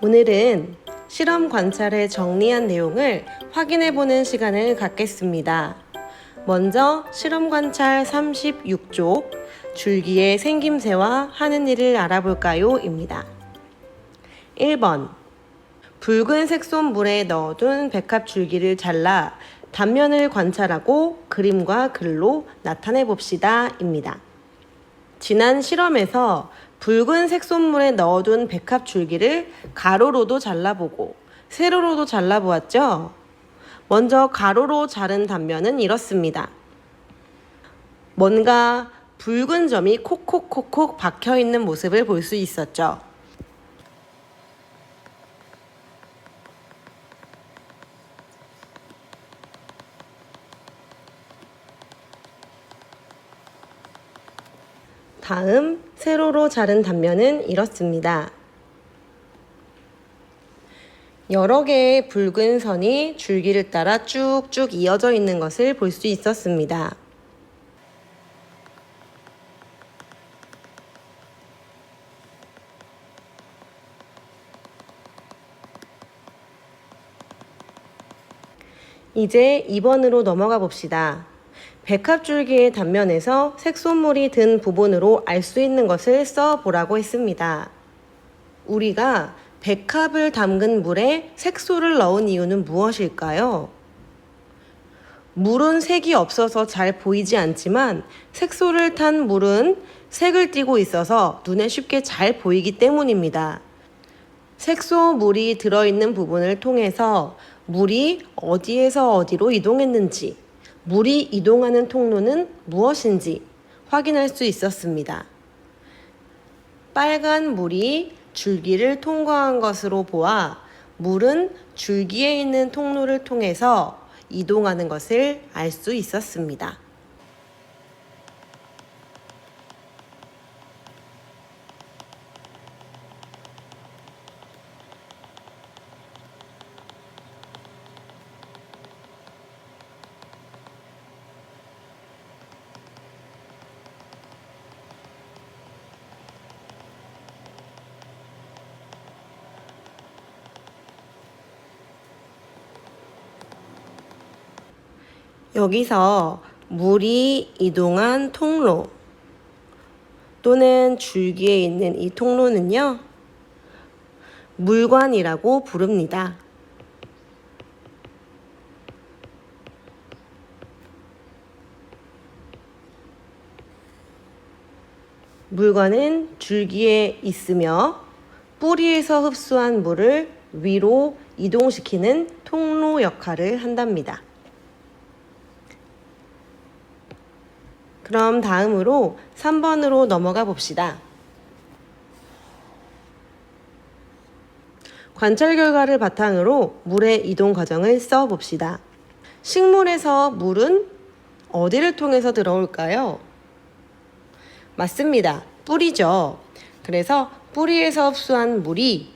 오늘은 실험 관찰에 정리한 내용을 확인해 보는 시간을 갖겠습니다. 먼저 실험 관찰 36쪽 줄기의 생김새와 하는 일을 알아볼까요? 입니다. 1번 붉은 색소물에 넣어둔 백합 줄기를 잘라 단면을 관찰하고 그림과 글로 나타내 봅시다. 입니다. 지난 실험에서 붉은 색소물에 넣어둔 백합 줄기를 가로로도 잘라보고 세로로도 잘라보았죠? 먼저 가로로 자른 단면은 이렇습니다. 뭔가 붉은 점이 콕콕콕콕 박혀있는 모습을 볼 수 있었죠. 다음 세로로 자른 단면은 이렇습니다. 여러 개의 붉은 선이 줄기를 따라 쭉쭉 이어져 있는 것을 볼 수 있었습니다. 이제 2번으로 넘어가 봅시다. 백합줄기의 단면에서 색소물이 든 부분으로 알 수 있는 것을 써보라고 했습니다. 우리가 백합을 담근 물에 색소를 넣은 이유는 무엇일까요? 물은 색이 없어서 잘 보이지 않지만 색소를 탄 물은 색을 띠고 있어서 눈에 쉽게 잘 보이기 때문입니다. 색소물이 들어있는 부분을 통해서 물이 어디에서 어디로 이동했는지, 물이 이동하는 통로는 무엇인지 확인할 수 있었습니다. 빨간 물이 줄기를 통과한 것으로 보아 물은 줄기에 있는 통로를 통해서 이동하는 것을 알 수 있었습니다. 여기서 물이 이동한 통로 또는 줄기에 있는 이 통로는요, 물관이라고 부릅니다. 물관은 줄기에 있으며 뿌리에서 흡수한 물을 위로 이동시키는 통로 역할을 한답니다. 그럼 다음으로 3번으로 넘어가 봅시다. 관찰 결과를 바탕으로 물의 이동 과정을 써 봅시다. 식물에서 물은 어디를 통해서 들어올까요? 맞습니다. 뿌리죠. 그래서 뿌리에서 흡수한 물이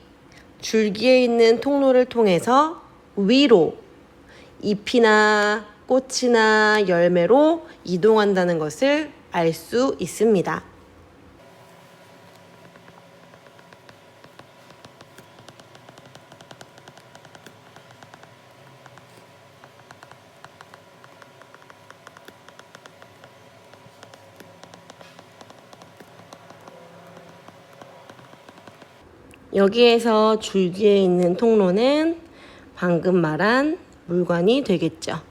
줄기에 있는 통로를 통해서 위로 잎이나 꽃이나 열매로 이동한다는 것을 알 수 있습니다. 여기에서 줄기에 있는 통로는 방금 말한 물관이 되겠죠.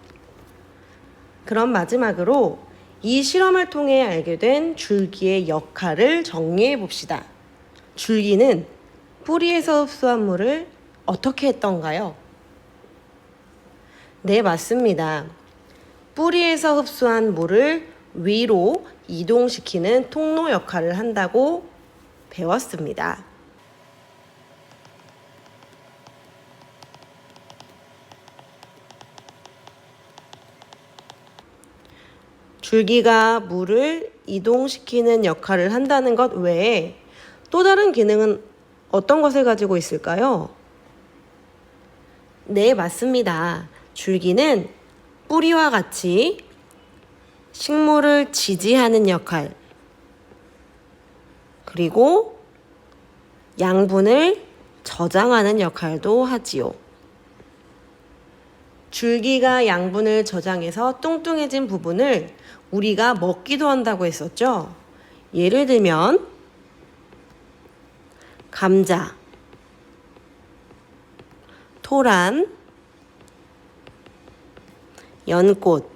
그럼 마지막으로 이 실험을 통해 알게 된 줄기의 역할을 정리해 봅시다. 줄기는 뿌리에서 흡수한 물을 어떻게 했던가요? 네, 맞습니다. 뿌리에서 흡수한 물을 위로 이동시키는 통로 역할을 한다고 배웠습니다. 줄기가 물을 이동시키는 역할을 한다는 것 외에 또 다른 기능은 어떤 것을 가지고 있을까요? 네, 맞습니다. 줄기는 뿌리와 같이 식물을 지지하는 역할, 그리고 양분을 저장하는 역할도 하지요. 줄기가 양분을 저장해서 뚱뚱해진 부분을 우리가 먹기도 한다고 했었죠. 예를 들면 감자, 토란, 연꽃,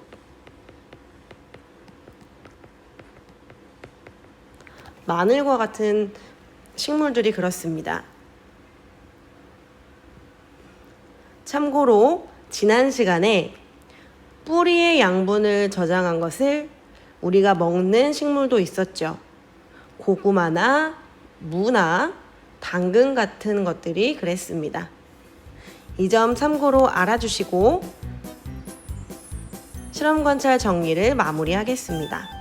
마늘과 같은 식물들이 그렇습니다. 참고로 지난 시간에 뿌리의 양분을 저장한 것을 우리가 먹는 식물도 있었죠. 고구마나 무나 당근 같은 것들이 그랬습니다. 이 점 참고로 알아주시고 실험 관찰 정리를 마무리하겠습니다.